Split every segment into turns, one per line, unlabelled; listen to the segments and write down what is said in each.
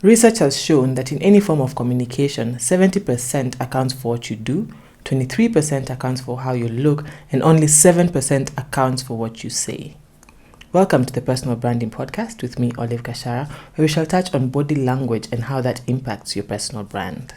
Research has shown that in any form of communication, 70% accounts for what you do, 23% accounts for how you look, and only 7% accounts for what you say. Welcome to the Personal Branding Podcast with me, Gachara, where we shall touch on body language and how that impacts your personal brand.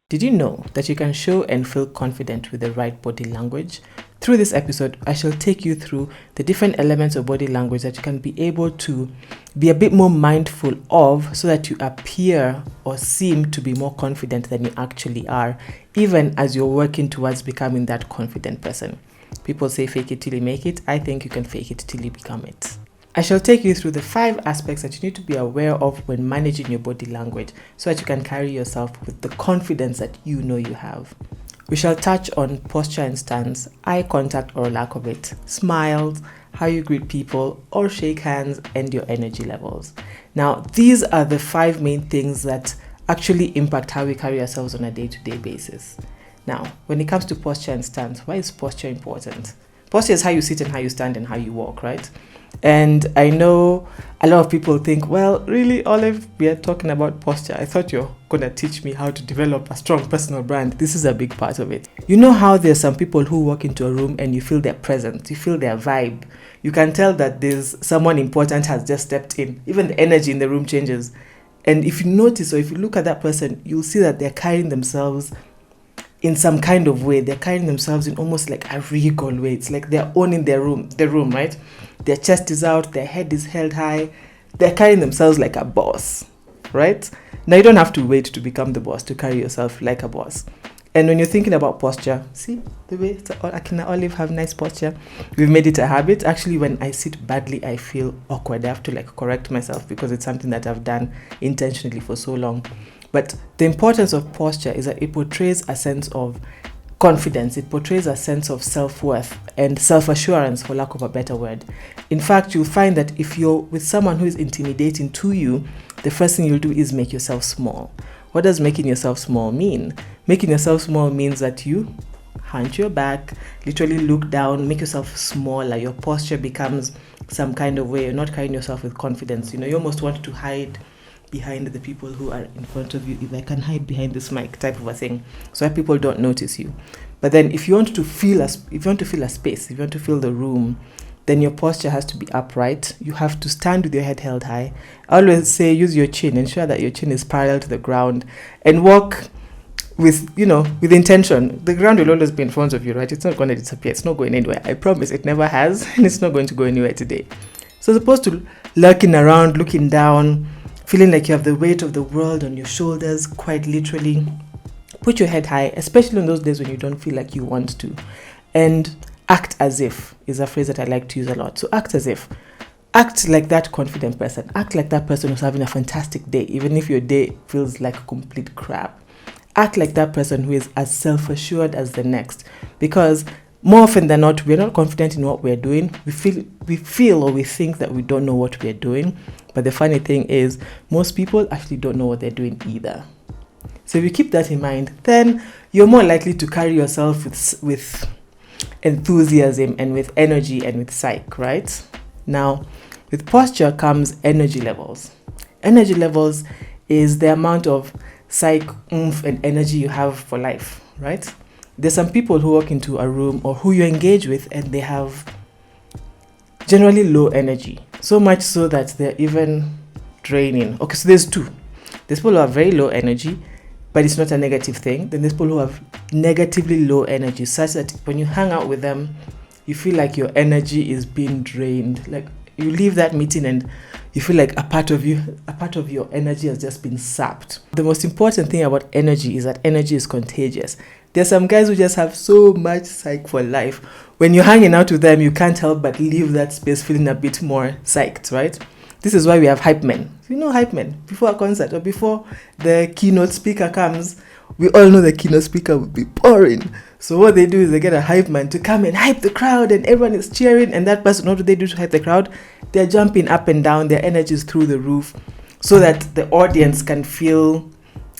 Did you know that you can show and feel confident with the right body language? Through this episode, I shall take you through the different elements of body language that you can be able to be a bit more mindful of so that you appear or seem to be more confident than you actually are, even as you're working towards becoming that confident person. People say fake it till you make it. I think you can fake it till you become it. I shall take you through the 5 aspects that you need to be aware of when managing your body language so that you can carry yourself with the confidence that you know you have. We shall touch on posture and stance, eye contact or lack of it, smiles, how you greet people or shake hands, and your energy levels. Now, these are the 5 main things that actually impact how we carry ourselves on a day-to-day basis. Now, when it comes to posture and stance, why is posture important? Posture is how you sit and how you stand and how you walk, right? And I know a lot of people think, well, really, Olive, we are talking about posture. I thought you're going to teach me how to develop a strong personal brand. This is a big part of it. You know how there's some people who walk into a room and you feel their presence, you feel their vibe. You can tell that there's someone important has just stepped in. Even the energy in the room changes. And if you notice or if you look at that person, you'll see that they're carrying themselves in some kind of way. They're carrying themselves in almost like a regal way. It's like they're owning the room, right? Their chest is out, their head is held high. They're carrying themselves like a boss, right? Now, you don't have to wait to become the boss to carry yourself like a boss. And when you're thinking about posture, see the way I can Olive have nice posture. We've made it a habit. Actually, when I sit badly, I feel awkward. I have to correct myself because it's something that I've done intentionally for so long. But the importance of posture is that it portrays a sense of confidence. It portrays a sense of self-worth and self-assurance, for lack of a better word. In fact, you'll find that if you're with someone who is intimidating to you, the first thing you'll do is make yourself small. What does making yourself small mean? Making yourself small means that you hunch your back, literally look down, make yourself smaller. Your posture becomes some kind of way. You're not carrying yourself with confidence. You almost want to hide behind the people who are in front of you. If I can hide behind this mic type of a thing, so that people don't notice you. But then if you want to feel a space, if you want to feel the room, then your posture has to be upright. You have to stand with your head held high. I always say use your chin, ensure that your chin is parallel to the ground, and walk with intention. The ground will always be in front of you, right? It's not going to disappear. It's not going anywhere. I promise. It never has, and it's not going to go anywhere today. So as opposed to lurking around, looking down, feeling like you have the weight of the world on your shoulders, quite literally, put your head high, especially on those days when you don't feel like you want to. And act as if is a phrase that I like to use a lot. So act as if. Act like that confident person. Act like that person who's having a fantastic day, even if your day feels like complete crap. Act like that person who is as self-assured as the next. Because more often than not, we're not confident in what we're doing. We feel or we think that we don't know what we're doing. But the funny thing is, most people actually don't know what they're doing either. So if you keep that in mind, then you're more likely to carry yourself with enthusiasm and with energy and with psych, right? Now, with posture comes energy levels. Energy levels is the amount of psych, oomph, and energy you have for life, right? There's some people who walk into a room or who you engage with and they have generally low energy. So much so that they're even draining. Okay, so there's 2. There's people who have very low energy, but it's not a negative thing. Then there's people who have negatively low energy, such that when you hang out with them, you feel like your energy is being drained. Like you leave that meeting and you feel like a part of your energy has just been sapped. The most important thing about energy is that energy is contagious. There's some guys who just have so much psych for life. When you're hanging out with them, you can't help but leave that space feeling a bit more psyched, right? This is why we have hype men. You know hype men. Before a concert or before the keynote speaker comes, we all know the keynote speaker will be pouring. So what they do is they get a hype man to come and hype the crowd and everyone is cheering. And that person, what do they do to hype the crowd? They're jumping up and down. Their energy is through the roof so that the audience can feel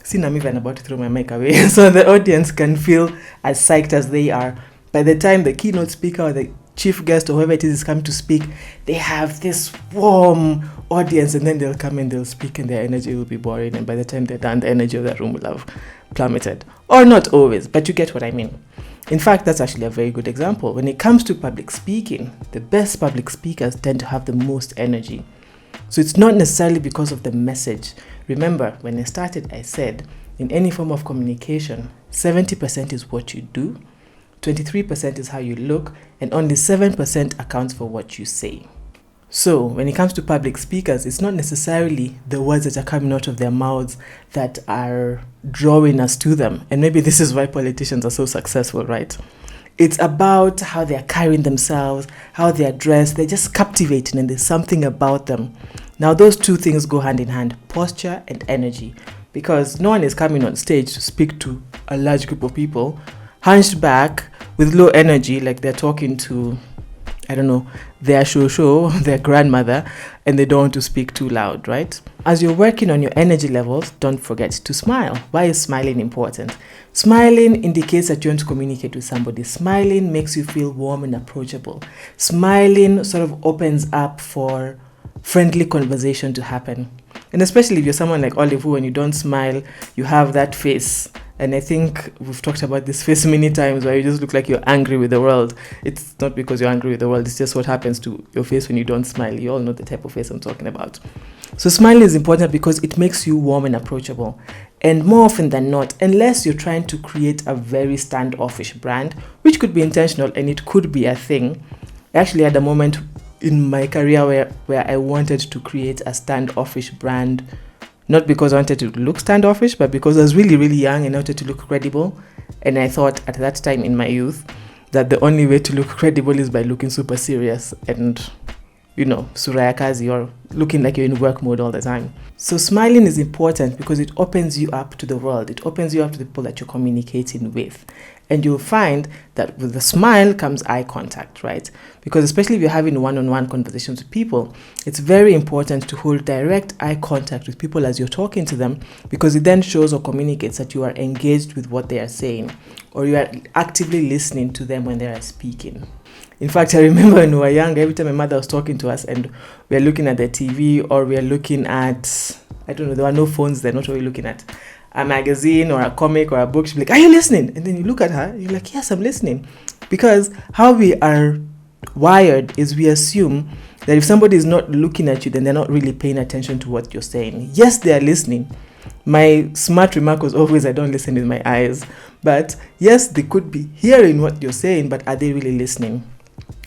See, I'm even about to throw my mic away. So the audience can feel as psyched as they are. By the time the keynote speaker or the chief guest or whoever it is coming to speak, they have this warm audience, and then they'll come and they'll speak and their energy will be boring. And by the time they're done, the energy of that room will have plummeted. Or not always, but you get what I mean. In fact, that's actually a very good example. When it comes to public speaking, the best public speakers tend to have the most energy. So it's not necessarily because of the message. Remember, when I started, I said, in any form of communication, 70% is what you do, 23% is how you look, and only 7% accounts for what you say. So when it comes to public speakers, it's not necessarily the words that are coming out of their mouths that are drawing us to them. And maybe this is why politicians are so successful, right? It's about how they're carrying themselves, how they're dressed. They're just captivating, and there's something about them. Now, those two things go hand in hand, posture and energy, because no one is coming on stage to speak to a large group of people hunched back with low energy, like they're talking to, I don't know, their shosho, their grandmother, and they don't want to speak too loud, right? As you're working on your energy levels, don't forget to smile. Why is smiling important? Smiling indicates that you want to communicate with somebody. Smiling makes you feel warm and approachable. Smiling sort of opens up for friendly conversation to happen. And especially if you're someone like Olive, who when you don't smile, you have that face. And I think we've talked about this face many times, where you just look like you're angry with the world. It's not because you're angry with the world, it's just what happens to your face when you don't smile. You all know the type of face I'm talking about. So smiling is important because it makes you warm and approachable. And more often than not, unless you're trying to create a very standoffish brand, which could be intentional and it could be a thing. I actually had a moment in my career where I wanted to create a standoffish brand, not because I wanted to look standoffish, but because I was really, really young and I wanted to look credible. And I thought at that time in my youth that the only way to look credible is by looking super serious and, Suraya Kazi, or looking like you're in work mode all the time. So smiling is important because it opens you up to the world. It opens you up to the people that you're communicating with. And you'll find that with the smile comes eye contact, right? Because especially if you're having one-on-one conversations with people, it's very important to hold direct eye contact with people as you're talking to them, because it then shows or communicates that you are engaged with what they are saying, or you are actively listening to them when they are speaking. In fact, I remember when we were young, every time my mother was talking to us and we are looking at the TV or we are looking at, I don't know, there were no phones then, what were we looking at? A magazine or a comic or a book, she'd be like, are you listening? And then you look at her, you're like, yes, I'm listening. Because how we are wired is we assume that if somebody is not looking at you, then they're not really paying attention to what you're saying. Yes, they are listening. My smart remark was always, I don't listen with my eyes. But yes, they could be hearing what you're saying, but are they really listening?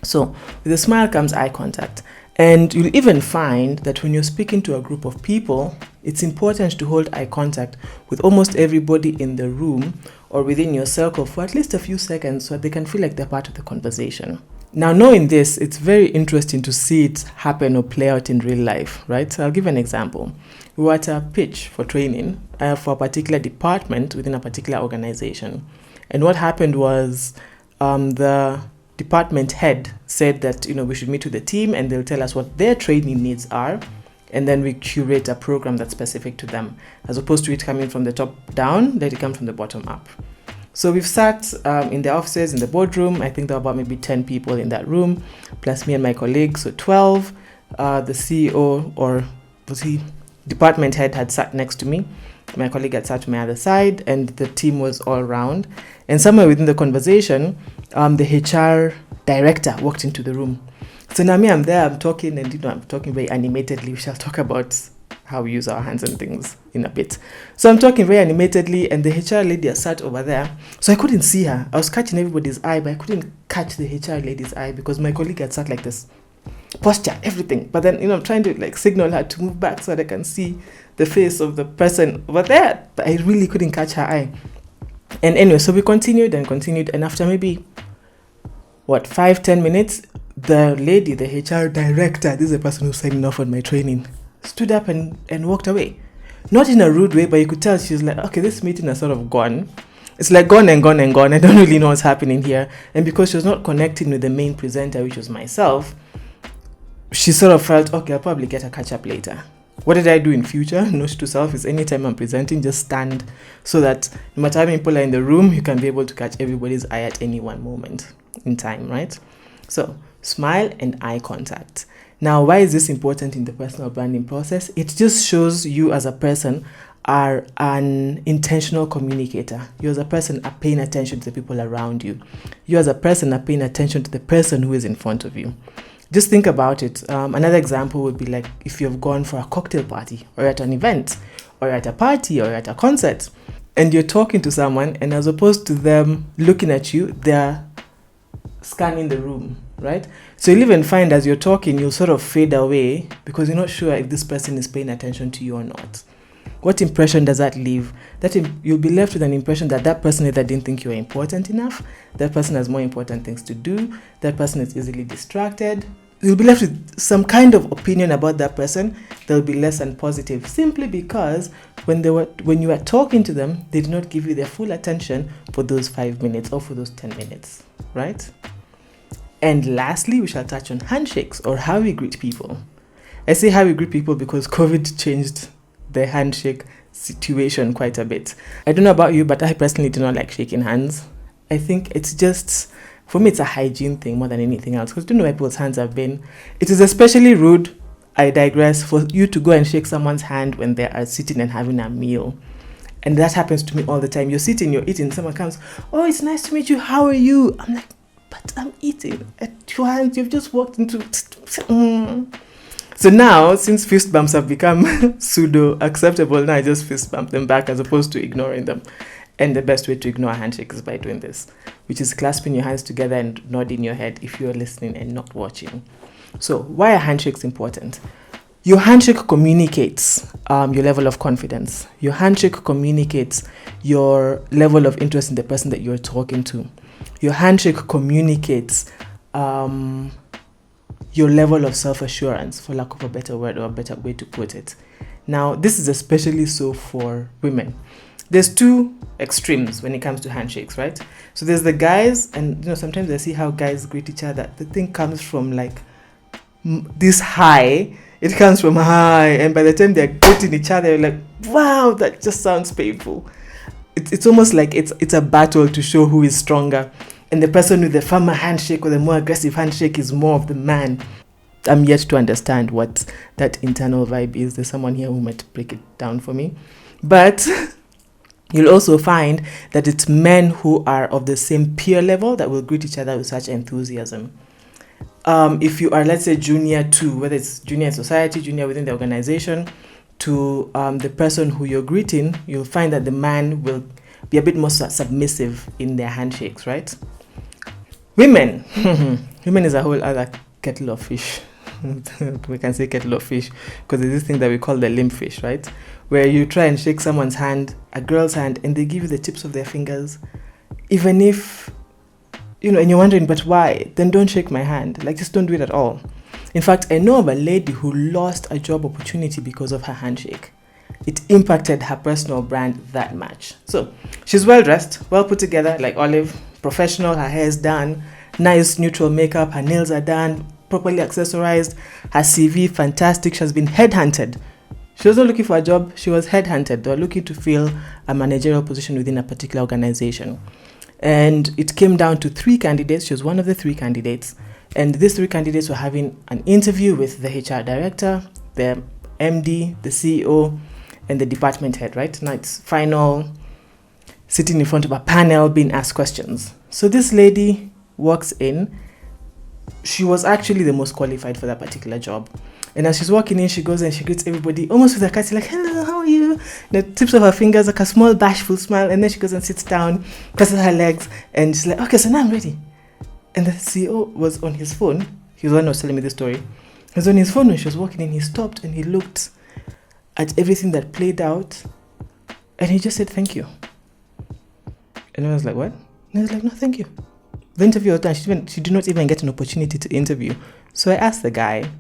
So with a smile comes eye contact. And you'll even find that when you're speaking to a group of people, it's important to hold eye contact with almost everybody in the room or within your circle for at least a few seconds so that they can feel like they're part of the conversation. Now, knowing this, it's very interesting to see it happen or play out in real life, right? So I'll give an example. We were at a pitch for training for a particular department within a particular organization. And what happened was the department head said that, we should meet with the team and they'll tell us what their training needs are. And then we curate a program that's specific to them, as opposed to it coming from the top down, let it come from the bottom up. So we've sat in the offices, in the boardroom. I think there were about maybe 10 people in that room, plus me and my colleagues, so 12. The CEO, or was he, department head, had sat next to me. My colleague had sat to my other side, and the team was all around. And somewhere within the conversation, the HR director walked into the room. So now I'm there, I'm talking, and I'm talking very animatedly. We shall talk about how we use our hands and things in a bit. So I'm talking very animatedly, and the HR lady sat over there. So I couldn't see her. I was catching everybody's eye, but I couldn't catch the HR lady's eye because my colleague had sat like this. Posture, everything. But then, I'm trying to signal her to move back so that I can see the face of the person over there. But I really couldn't catch her eye. And anyway, so we continued. And after maybe, 5-10 minutes, the lady, the HR director, this is the person who's signing off on my training, stood up and walked away. Not in a rude way, but you could tell she's like, okay, this meeting has sort of gone. It's like gone and gone and gone. I don't really know what's happening here. And because she was not connecting with the main presenter, which was myself, she sort of felt, okay, I'll probably get a catch up later. What did I do in future? Note to self is anytime I'm presenting, just stand so that no matter how many people are in the room, you can be able to catch everybody's eye at any one moment in time, right? So smile and eye contact. Now, why is this important in the personal branding process? It just shows you as a person are an intentional communicator. You as a person are paying attention to the people around you. You as a person are paying attention to the person who is in front of you. Just think about it. Another example would be like if you've gone for a cocktail party or at an event or at a party or at a concert and you're talking to someone, and as opposed to them looking at you, they're scanning the room, right? So you'll even find as you're talking, you'll sort of fade away because you're not sure if this person is paying attention to you or not. What impression does that leave? You'll be left with an impression that that person either didn't think you were important enough, that person has more important things to do, that person is easily distracted. You'll be left with some kind of opinion about that person that will be less than positive, simply because when you were talking to them, they did not give you their full attention for those 5 minutes or for those 10 minutes, right? And lastly, we shall touch on handshakes or how we greet people. I say how we greet people because COVID changed the handshake situation quite a bit. I don't know about you, but I personally do not like shaking hands. I think it's just, for me, it's a hygiene thing more than anything else, because I don't know where people's hands have been. It is especially rude, I digress, for you to go and shake someone's hand when they are sitting and having a meal. And that happens to me all the time. You're sitting, you're eating, someone comes, oh, it's nice to meet you, how are you? I'm like, but I'm eating. At your hands, you've just walked into... So now, since fist bumps have become pseudo-acceptable, now I just fist bump them back as opposed to ignoring them. And the best way to ignore a handshake is by doing this, which is clasping your hands together and nodding your head if you're listening and not watching. So why are handshakes important? Your handshake communicates your level of confidence. Your handshake communicates your level of interest in the person that you're talking to. Your handshake communicates your level of self-assurance, for lack of a better word or a better way to put it. Now, this is especially so for women. There's two extremes when it comes to handshakes, right? So there's the guys, and sometimes I see how guys greet each other. The thing comes from like this high. It comes from high, and by the time they're greeting each other, you're like, wow, that just sounds painful. It's almost like it's a battle to show who is stronger. And the person with the firmer handshake or the more aggressive handshake is more of the man. I'm yet to understand what that internal vibe is. There's someone here who might break it down for me. But you'll also find that it's men who are of the same peer level that will greet each other with such enthusiasm. If you are, let's say, junior to, whether it's junior in society, junior within the organization, to the person who you're greeting, you'll find that the man will be a bit more submissive in their handshakes, right? Women. Women is a whole other kettle of fish. We can say kettle of fish because there's this thing that we call the limp fish, right? Where you try and shake someone's hand, a girl's hand, and they give you the tips of their fingers. Even if, and you're wondering, but why? Then don't shake my hand. Like, just don't do it at all. In fact, I know of a lady who lost a job opportunity because of her handshake. It impacted her personal brand that much. So she's well dressed, well put together, like Olive, professional, her hair is done, nice neutral makeup, her nails are done, properly accessorized, her CV fantastic. She has been headhunted. She wasn't looking for a job, she was headhunted. They were looking to fill a managerial position within a particular organization. And it came down to 3 candidates. She was one of the 3 candidates. And these 3 candidates were having an interview with the HR director, the MD, the CEO, and the department head, right? Now it's final, sitting in front of a panel, being asked questions. So this lady walks in. She was actually the most qualified for that particular job. And as she's walking in, she goes and she greets everybody, almost with a courtesy, like, hello, how are you? The tips of her fingers, like a small bashful smile. And then she goes and sits down, presses her legs, and she's like, okay, so now I'm ready. And the CEO was on his phone. He was the one who was telling me the story. He was on his phone when she was walking in. He stopped and he looked at everything that played out, and he just said, thank you. And I was like, what? And I was like, no, thank you. The interview was done. She did not even get an opportunity to interview. So I asked the guy,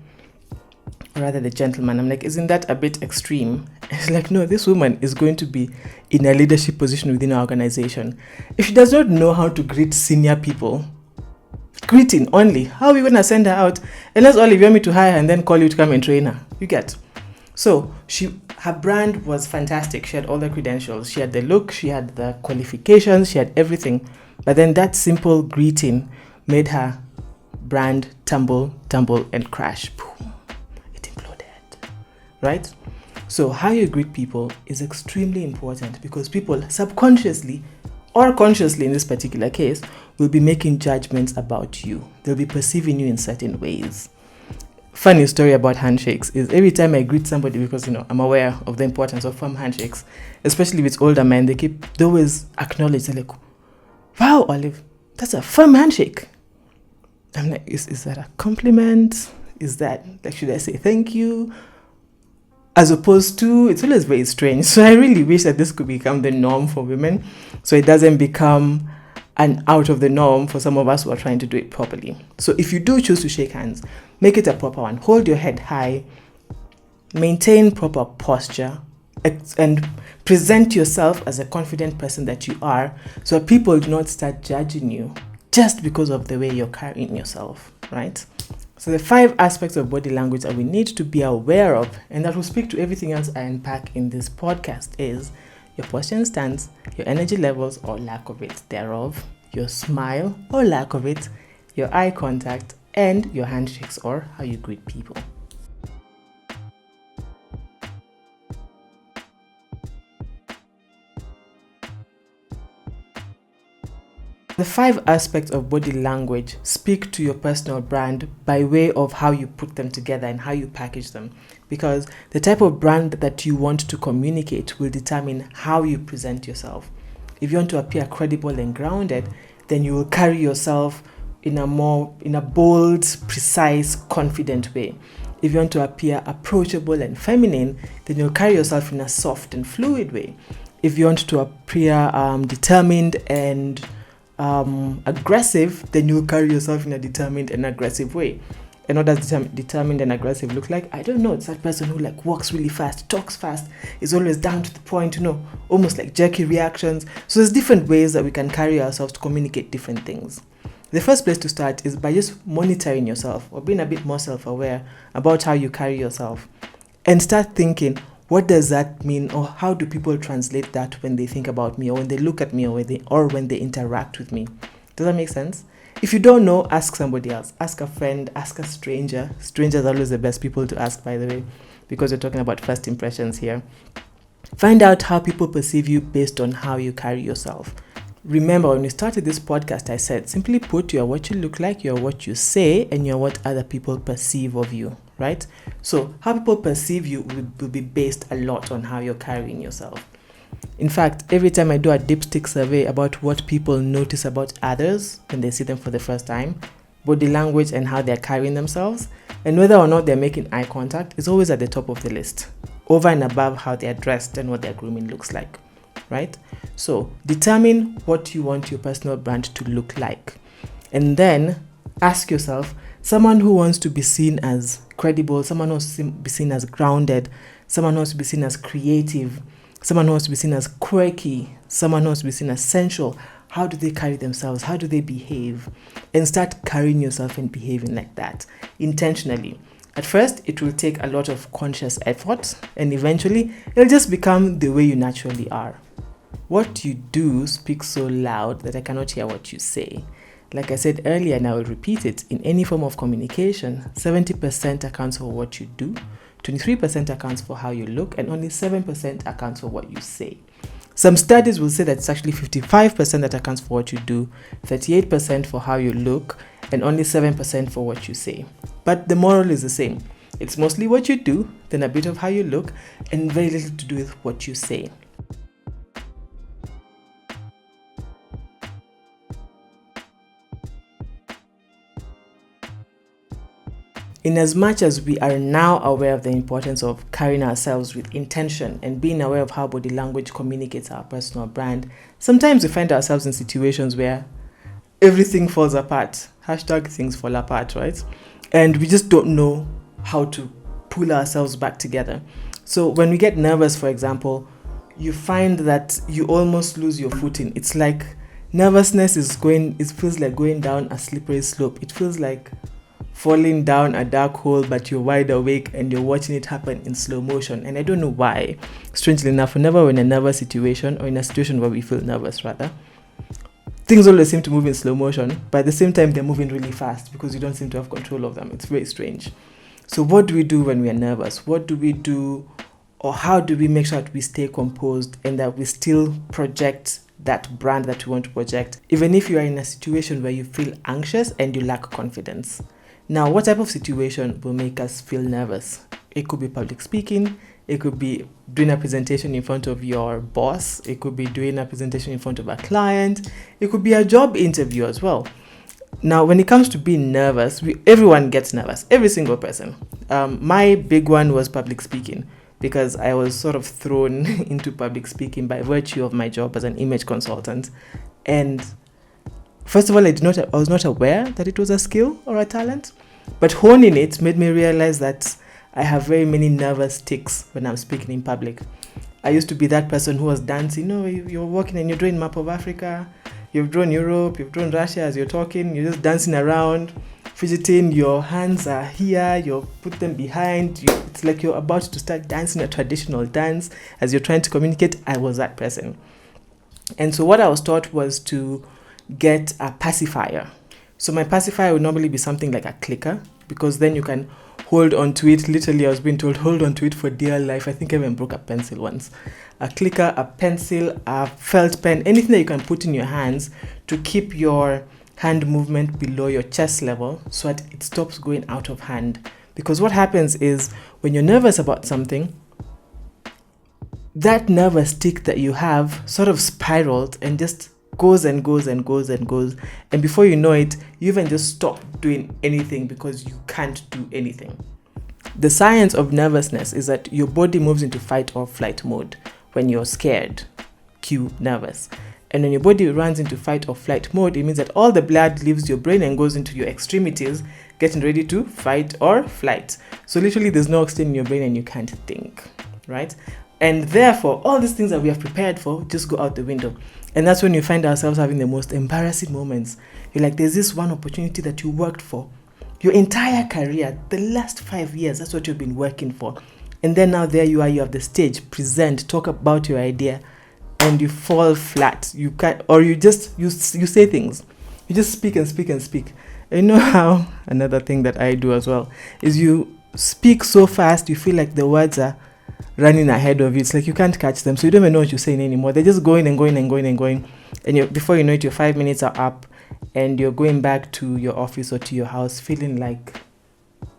or rather the gentleman, I'm like, isn't that a bit extreme? And he's like, no, this woman is going to be in a leadership position within our organization. If she does not know how to greet senior people, greeting only, how are we going to send her out? Unless, Olive, you want me to hire her and then call you to come and train her? You get. So her brand was fantastic. She had all the credentials. She had the look, she had the qualifications, she had everything. But then that simple greeting made her brand tumble, and crash. Boom. It imploded. Right? So how you greet people is extremely important, because people subconsciously or consciously in this particular case will be making judgments about you. They'll be perceiving you in certain ways. Funny story about handshakes is every time I greet somebody, because I'm aware of the importance of firm handshakes, especially with older men, they always acknowledge, they're like, wow, Olive, that's a firm handshake. I'm like, is that a compliment? Is that, like, should I say thank you? As opposed to, it's always very strange. So I really wish that this could become the norm for women, so it doesn't become an out of the norm for some of us who are trying to do it properly. So if you do choose to shake hands, make it a proper one. Hold your head high, maintain proper posture, and present yourself as a confident person that you are, so people do not start judging you just because of the way you're carrying yourself, right? So the 5 aspects of body language that we need to be aware of, and that will speak to everything else I unpack in this podcast, is your posture and stance, your energy levels or lack of it thereof, your smile or lack of it, your eye contact, and your handshakes or how you greet people. The 5 aspects of body language speak to your personal brand by way of how you put them together and how you package them, because the type of brand that you want to communicate will determine how you present yourself. If you want to appear credible and grounded, then you will carry yourself in a bold, precise, confident way. If you want to appear approachable and feminine, then you'll carry yourself in a soft and fluid way. If you want to appear determined and aggressive, then you'll carry yourself in a determined and aggressive way. And what does determined and aggressive look like? I don't know. It's that person who walks really fast, talks fast, is always down to the point, almost like jerky reactions. So there's different ways that we can carry ourselves to communicate different things. The first place to start is by just monitoring yourself or being a bit more self-aware about how you carry yourself, and start thinking, what does that mean, or how do people translate that when they think about me, or when they look at me, or when they interact with me? Does that make sense? If you don't know, ask somebody else. Ask a friend, ask a stranger. Strangers are always the best people to ask, by the way, because we're talking about first impressions here. Find out how people perceive you based on how you carry yourself. Remember, when we started this podcast, I said, simply put, you are what you look like, you are what you say, and you are what other people perceive of you, right? So how people perceive you will be based a lot on how you're carrying yourself. In fact, every time I do a dipstick survey about what people notice about others when they see them for the first time, body language and how they're carrying themselves, and whether or not they're making eye contact, is always at the top of the list, over and above how they're dressed and what their grooming looks like, right? So determine what you want your personal brand to look like, and then ask yourself, someone who wants to be seen as credible, someone who wants to be seen as grounded, someone who wants to be seen as creative, someone who wants to be seen as quirky, someone who wants to be seen as sensual, how do they carry themselves? How do they behave? And start carrying yourself and behaving like that intentionally. At first, it will take a lot of conscious effort, and eventually it'll just become the way you naturally are. What you do speaks so loud that I cannot hear what you say. Like I said earlier, and I will repeat it, in any form of communication, 70% accounts for what you do, 23% accounts for how you look, and only 7% accounts for what you say. Some studies will say that it's actually 55% that accounts for what you do, 38% for how you look, and only 7% for what you say. But the moral is the same. It's mostly what you do, then a bit of how you look, and very little to do with what you say. In as much as we are now aware of the importance of carrying ourselves with intention and being aware of how body language communicates our personal brand, sometimes we find ourselves in situations where everything falls apart. Hashtag things fall apart, right? And we just don't know how to pull ourselves back together. So when we get nervous, for example, you find that you almost lose your footing. It's like nervousness it feels like going down a slippery slope. It feels like falling down a dark hole, but you're wide awake and you're watching it happen in slow motion. And I don't know why. Strangely enough, whenever we're in a nervous situation, or in a situation where we feel nervous rather, things always seem to move in slow motion, but at the same time they're moving really fast because you don't seem to have control of them. It's very strange. So what do we do when we are nervous? What do we do, or how do we make sure that we stay composed and that we still project that brand that we want to project, even if you are in a situation where you feel anxious and you lack confidence? Now, what type of situation will make us feel nervous? It could be public speaking. It could be doing a presentation in front of your boss. It could be doing a presentation in front of a client. It could be a job interview as well. Now, when it comes to being nervous, everyone gets nervous, every single person. My big one was public speaking, because I was sort of thrown into public speaking by virtue of my job as an image consultant. And first of all, I was not aware that it was a skill or a talent, but honing it made me realize that I have very many nervous tics when I'm speaking in public. I used to be that person who was dancing. You're walking and you're drawing a map of Africa, you've drawn Europe, you've drawn Russia as you're talking, you're just dancing around, fidgeting, your hands are here, you put them behind, it's like you're about to start dancing a traditional dance as you're trying to communicate. I was that person. And so what I was taught was to get a pacifier. So my pacifier would normally be something like a clicker, because then you can hold on to it. Literally, I was being told, hold on to it for dear life. I think I even broke a pencil once. A clicker, a pencil, a felt pen, anything that you can put in your hands to keep your hand movement below your chest level so that it stops going out of hand. Because what happens is when you're nervous about something, that nervous tick that you have sort of spirals and just goes and goes and goes and goes. And before you know it, you even just stop doing anything because you can't do anything. The science of nervousness is that your body moves into fight or flight mode when you're scared, cue nervous. And when your body runs into fight or flight mode, it means that all the blood leaves your brain and goes into your extremities, getting ready to fight or flight. So literally there's no oxygen in your brain and you can't think, right? And therefore, all these things that we have prepared for just go out the window. And that's when you find ourselves having the most embarrassing moments. You're like, there's this one opportunity that you worked for. Your entire career, the last 5 years, that's what you've been working for. And then now there you are, you have the stage, present, talk about your idea, and you fall flat. You can't, or you say things. You just speak and speak and speak. And you know how, another thing that I do as well, is you speak so fast, you feel like the words are running ahead of you. It's like you can't catch them, so you don't even know what you're saying anymore. They're just going and going and going and going, and before you know it, your 5 minutes are up and you're going back to your office or to your house feeling like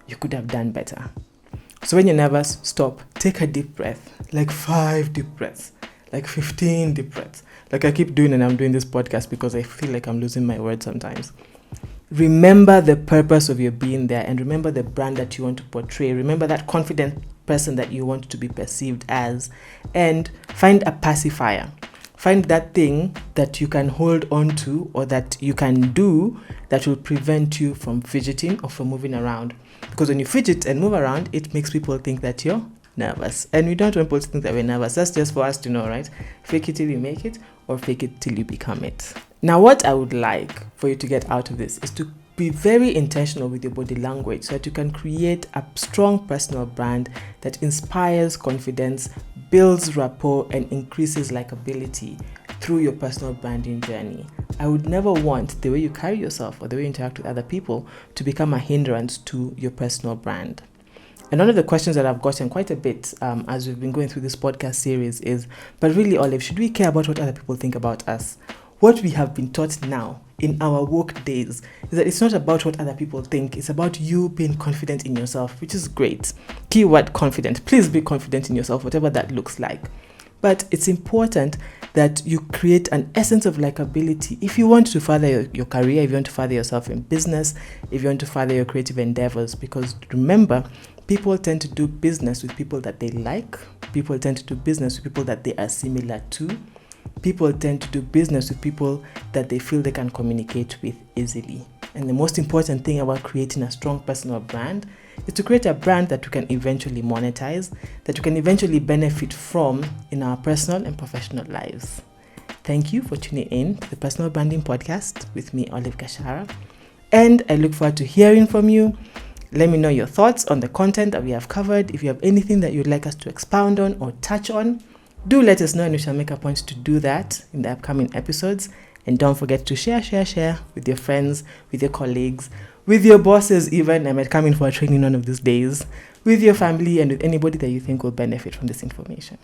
you could have done better. So when you're nervous, stop, take a deep breath, like 5 deep breaths, like 15 deep breaths, like I keep doing, and I'm doing this podcast because I feel like I'm losing my words sometimes. Remember the purpose of your being there, and remember the brand that you want to portray. Remember that confident person that you want to be perceived as, and find a pacifier. Find that thing that you can hold on to or that you can do that will prevent you from fidgeting or from moving around. Because when you fidget and move around, it makes people think that you're nervous. And we don't want people to think that we're nervous. That's just for us to know, right? Fake it till you make it, or fake it till you become it. Now, what I would like for you to get out of this is to be very intentional with your body language so that you can create a strong personal brand that inspires confidence, builds rapport, and increases likability through your personal branding journey. I would never want the way you carry yourself or the way you interact with other people to become a hindrance to your personal brand. And one of the questions that I've gotten quite a bit as we've been going through this podcast series is, but really, Olive, should we care about what other people think about us? What we have been taught now in our work days is that it's not about what other people think. It's about you being confident in yourself, which is great. Keyword confident. Please be confident in yourself, whatever that looks like. But it's important that you create an essence of likability. If you want to further your career, if you want to further yourself in business, if you want to further your creative endeavors, because remember, people tend to do business with people that they like. People tend to do business with people that they are similar to. People tend to do business with people that they feel they can communicate with easily. And the most important thing about creating a strong personal brand is to create a brand that you can eventually monetize, that you can eventually benefit from in our personal and professional lives. Thank you for tuning in to the Personal Branding Podcast with me, Olive Gachara. And I look forward to hearing from you. Let me know your thoughts on the content that we have covered. If you have anything that you'd like us to expound on or touch on, do let us know, and we shall make a point to do that in the upcoming episodes. And don't forget to share with your friends, with your colleagues, with your bosses even. I might come in for a training one of these days, with your family and with anybody that you think will benefit from this information.